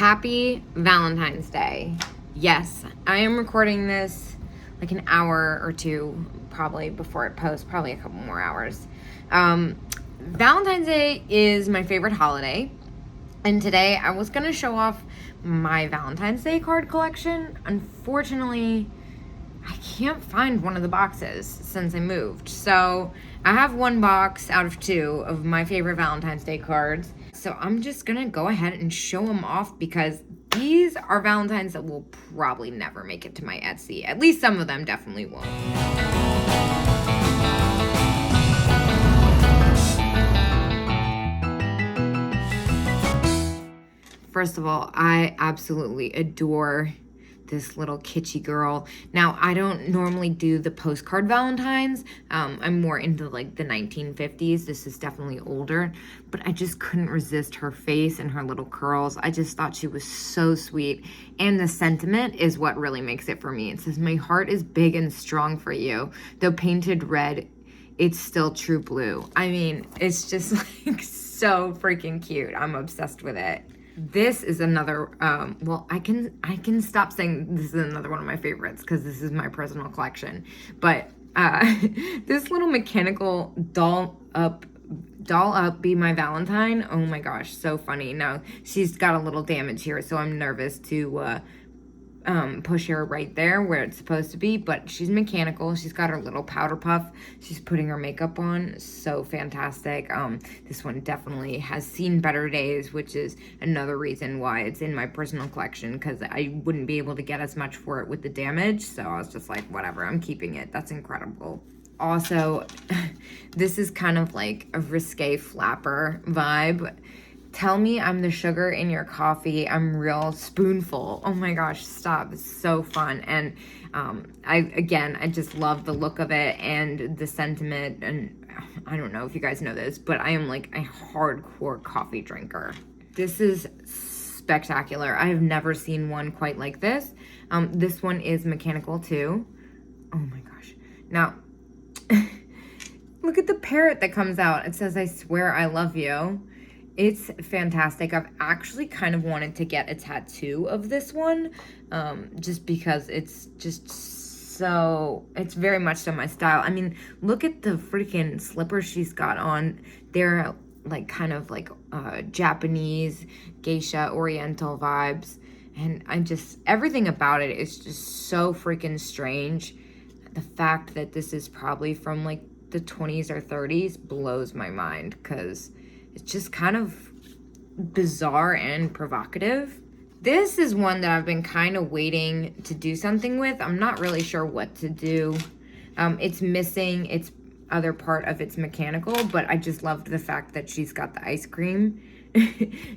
Happy Valentine's Day. Yes, I am recording this like an hour or two probably before it posts, probably a couple more hours. Valentine's Day is my favorite holiday, and today I was going to show off my Valentine's Day card collection. Unfortunately, I can't find one of the boxes since I moved. So I have one box out of two of my favorite Valentine's Day cards. So I'm just gonna go ahead and show them off because these are Valentines that will probably never make it to my Etsy. At least some of them definitely won't. First of all, I absolutely adore this little kitschy girl. Now, I don't normally do the postcard Valentines. I'm more into like the 1950s. This is definitely older, but I just couldn't resist her face and her little curls. I just thought she was so sweet. And the sentiment is what really makes it for me. It says, "My heart is big and strong for you. Though painted red, it's still true blue." I mean, it's just like so freaking cute. I'm obsessed with it. This is another, well, I can stop saying this is another one of my favorites because this is my personal collection. But this little mechanical doll up Be My Valentine. Oh my gosh, so funny. Now, she's got a little damage here, so I'm nervous to push her right there where it's supposed to be, but she's mechanical. She's got her little powder puff. She's putting her makeup on. So fantastic. This one definitely has seen better days, which is another reason why it's in my personal collection, because I wouldn't be able to get as much for it with the damage. So I was just like, whatever, I'm keeping it. That's incredible. Also, this is kind of like a risque flapper vibe. Tell me I'm the sugar in your coffee. I'm real spoonful. Oh my gosh, stop. It's so fun. And I just love the look of it and the sentiment. And I don't know if you guys know this, but I am like a hardcore coffee drinker. This is spectacular. I have never seen one quite like this. This one is mechanical too. Oh my gosh. Now, look at the parrot that comes out. It says, "I swear I love you." It's fantastic. I've actually kind of wanted to get a tattoo of this one, just because it's just so, it's very much so my style. I mean, look at the freaking slippers she's got on. They're like kind of like Japanese, geisha, oriental vibes. And everything about it is just so freaking strange. The fact that this is probably from like the 20s or 30s blows my mind, because it's just kind of bizarre and provocative. This is one that I've been kind of waiting to do something with. I'm not really sure what to do. It's missing its other part of its mechanical, but I just loved the fact that she's got the ice cream.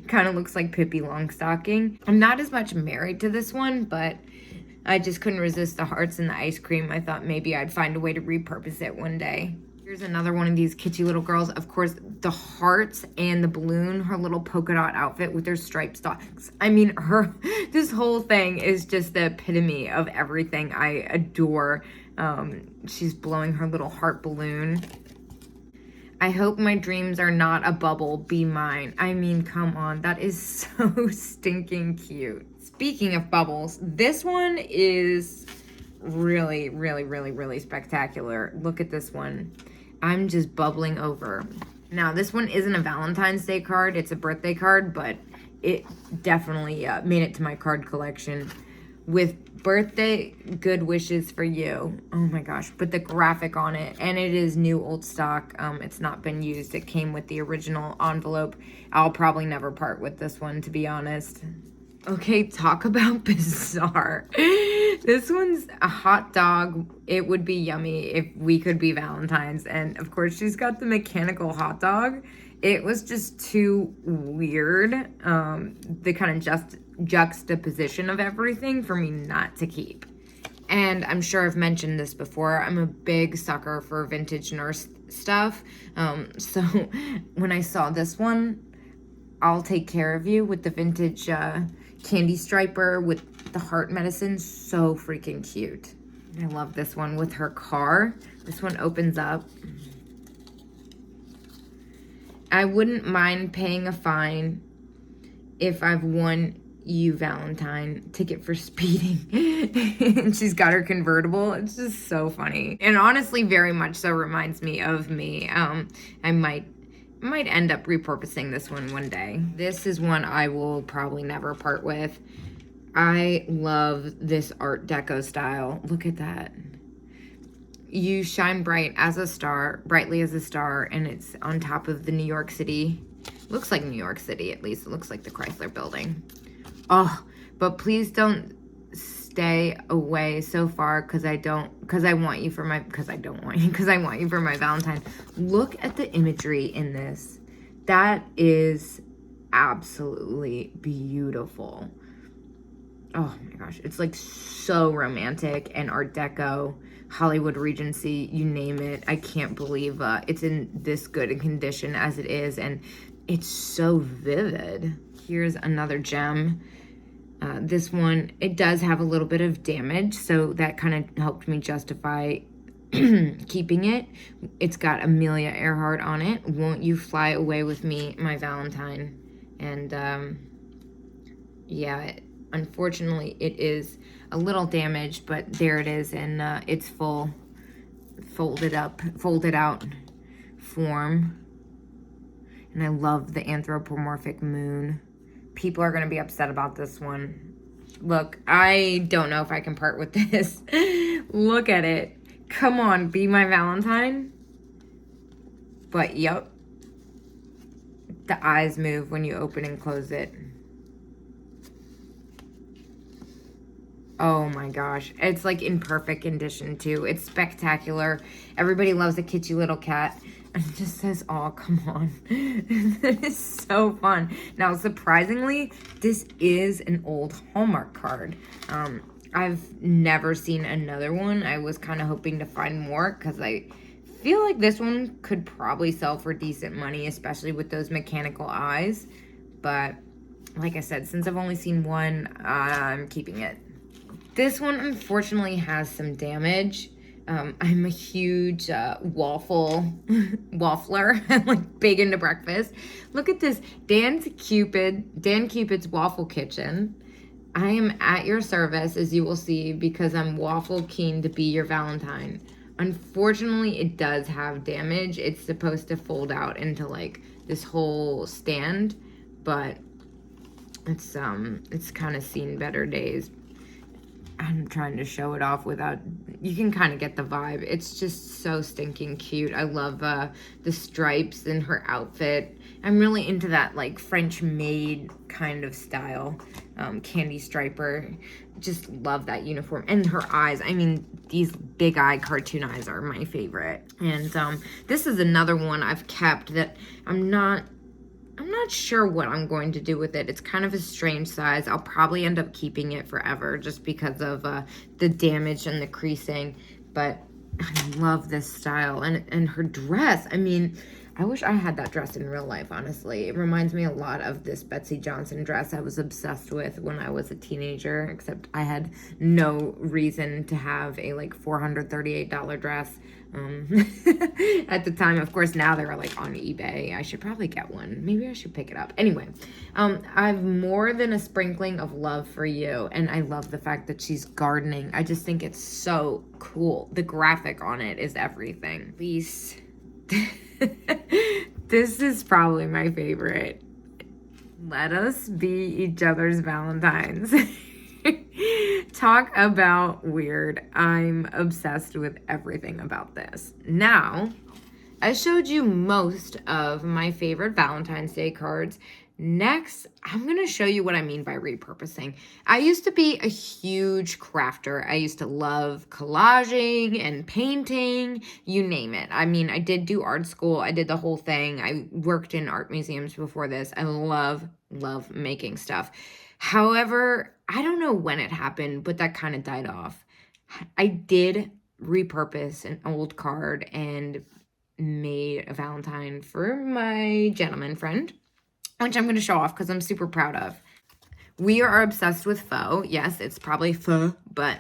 Kind of looks like Pippi Longstocking. I'm not as much married to this one, but I just couldn't resist the hearts and the ice cream. I thought maybe I'd find a way to repurpose it one day. Here's another one of these kitschy little girls. Of course, the hearts and the balloon, her little polka dot outfit with their striped stockings. I mean, this whole thing is just the epitome of everything I adore. She's blowing her little heart balloon. "I hope my dreams are not a bubble, be mine." I mean, come on, that is so stinking cute. Speaking of bubbles, this one is really, really, really, really spectacular. Look at this one. I'm just bubbling over. Now, this one isn't a Valentine's Day card. It's a birthday card, but it definitely made it to my card collection. "With birthday good wishes for you." Oh my gosh, put the graphic on it. And it is new old stock. It's not been used. It came with the original envelope. I'll probably never part with this one, to be honest. Okay, talk about bizarre. This one's a hot dog. It would be yummy if we could be Valentines. And of course, she's got the mechanical hot dog. It was just too weird. The kind of juxtaposition of everything for me not to keep. And I'm sure I've mentioned this before. I'm a big sucker for vintage nurse stuff. So when I saw this one, "I'll take care of you," with the vintage candy striper with the heart medicine, so freaking cute. I love this one with her car. This one opens up. "I wouldn't mind paying a fine if I've won you Valentine ticket for speeding. And she's got her convertible. It's just so funny. And honestly, very much so reminds me of me. I might end up repurposing this one day. This is one I will probably never part with. I love this Art Deco style. Look at that. You shine brightly as a star, and it's on top of the New York City. Looks like New York City, at least. It looks like the Chrysler Building. Oh, but please don't stay away so far because I want you for my Valentine. Look at the imagery in this. That is absolutely beautiful. Oh my gosh, it's like so romantic and Art Deco, Hollywood Regency, you name it. I can't believe it's in this good a condition as it is, and it's so vivid. Here's another gem. This one, it does have a little bit of damage, so that kind of helped me justify keeping it. It's got Amelia Earhart on it. Won't you fly away with me, my Valentine? And yeah, unfortunately, it is a little damaged, but there it is in its full folded out form. And I love the anthropomorphic moon. People are going to be upset about this one. Look, I don't know if I can part with this. Look at it. Come on, be my Valentine. But, yep. The eyes move when you open and close it. Oh my gosh. It's like in perfect condition too. It's spectacular. Everybody loves a kitschy little cat. And it just says, oh, come on. That is so fun. Now, surprisingly, this is an old Hallmark card. I've never seen another one. I was kind of hoping to find more because I feel like this one could probably sell for decent money, especially with those mechanical eyes. But like I said, since I've only seen one, I'm keeping it. This one, unfortunately, has some damage. I'm a huge waffler. I'm like big into breakfast. Look at this. Dan Cupid's Waffle Kitchen. I am at your service, as you will see, because I'm waffle keen to be your Valentine. Unfortunately, it does have damage. It's supposed to fold out into like this whole stand, but it's kind of seen better days. I'm trying to show it off without, you can kind of get the vibe. It's just so stinking cute. I love the stripes in her outfit. I'm really into that like French maid kind of style. Candy striper. Just love that uniform. And her eyes. I mean, these big eye cartoon eyes are my favorite. And this is another one I've kept that I'm not sure what I'm going to do with it. It's kind of a strange size. I'll probably end up keeping it forever just because of the damage and the creasing. But I love this style. And her dress, I mean, I wish I had that dress in real life, honestly. It reminds me a lot of this Betsey Johnson dress I was obsessed with when I was a teenager, except I had no reason to have a like $438 dress. At the time. Of course, now they're like on eBay. I should probably get one. Maybe I should pick it up. Anyway, I've more than a sprinkling of love for you, and I love the fact that she's gardening. I just think it's so cool. The graphic on it is everything. Please. This is probably my favorite. Let us be each other's Valentines. Talk about weird. I'm obsessed with everything about this. Now, I showed you most of my favorite Valentine's Day cards. Next, I'm going to show you what I mean by repurposing. I used to be a huge crafter. I used to love collaging and painting, you name it. I mean, I did do art school. I did the whole thing. I worked in art museums before this. I love making stuff. However, I don't know when it happened, but that kind of died off. I did repurpose an old card and made a Valentine for my gentleman friend, which I'm going to show off because I'm super proud of. We are obsessed with faux. Yes, it's probably faux, but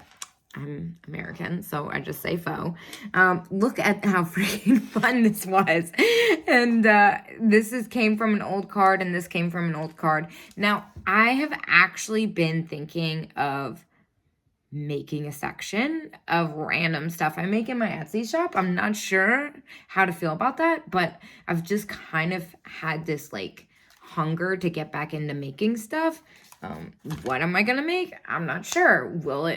I'm American, so I just say faux. Look at how freaking fun this was. And came from an old card, and this came from an old card. Now, I have actually been thinking of making a section of random stuff I make in my Etsy shop. I'm not sure how to feel about that, but I've just kind of had this like hunger to get back into making stuff. What am I gonna make? I'm not sure. Will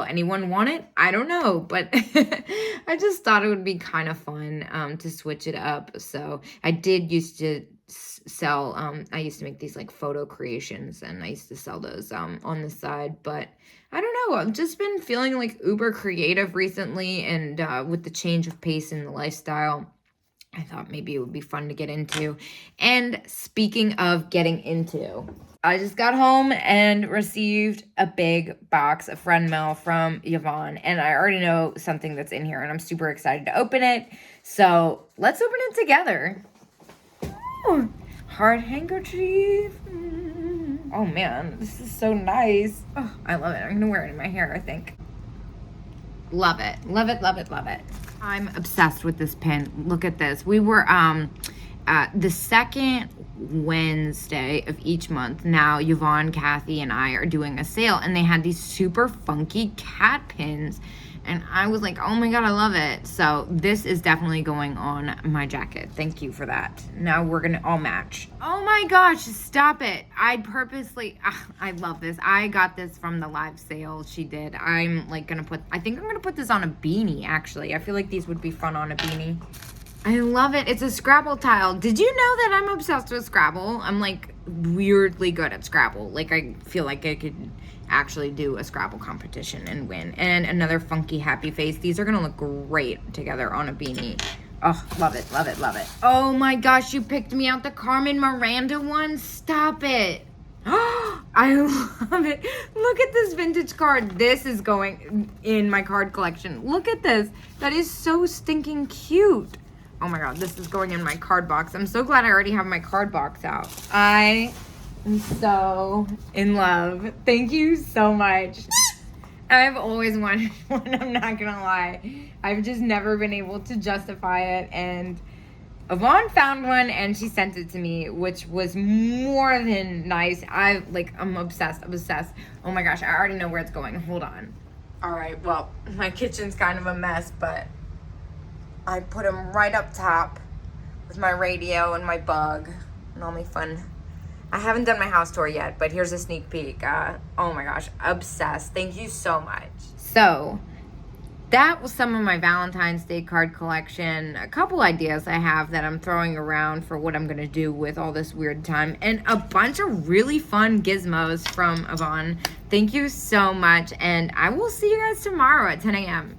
anyone want it? I don't know, but I just thought it would be kind of fun to switch it up. So I did used to sell, I used to make these like photo creations, and I used to sell those on the side, but I don't know. I've just been feeling like uber creative recently, and with the change of pace in the lifestyle, I thought maybe it would be fun to get into. And speaking of getting into, I just got home and received a big box of friend mail from Yvonne, and I already know something that's in here, and I'm super excited to open it. So let's open it together. Ooh, heart handkerchief. Oh man, this is so nice. Oh, I love it. I'm gonna wear it in my hair, I think. Love it. Love it, love it, love it. I'm obsessed with this pin. Look at this. We were the second Wednesday of each month. Now Yvonne, Kathy, and I are doing a sale, and they had these super funky cat pins. And I was like, oh my God, I love it. So this is definitely going on my jacket. Thank you for that. Now we're going to all match. Oh my gosh, stop it. I love this. I got this from the live sale she did. I'm like going to I think I'm going to put this on a beanie, actually. I feel like these would be fun on a beanie. I love it. It's a Scrabble tile. Did you know that I'm obsessed with Scrabble? I'm like weirdly good at Scrabble. Like I feel like I could actually do a Scrabble competition and win. And another funky happy face. These are gonna look great together on a beanie. Oh, love it, love it, love it. Oh my gosh, you picked me out the Carmen Miranda one? Stop it. I love it. Look at this vintage card. This is going in my card collection. Look at this. That is so stinking cute. Oh my God, this is going in my card box. I'm so glad I already have my card box out. I'm so in love. Thank you so much. I've always wanted one, I'm not gonna lie. I've just never been able to justify it, and Yvonne found one and she sent it to me, which was more than nice. I'm obsessed. Oh my gosh, I already know where it's going. Hold on. All right, well, my kitchen's kind of a mess, but I put them right up top with my radio and my bug and all my fun. I haven't done my house tour yet, but here's a sneak peek. Oh my gosh, obsessed. Thank you so much. So that was some of my Valentine's Day card collection. A couple ideas I have that I'm throwing around for what I'm going to do with all this weird time. And a bunch of really fun gizmos from Yvonne. Thank you so much. And I will see you guys tomorrow at 10 a.m.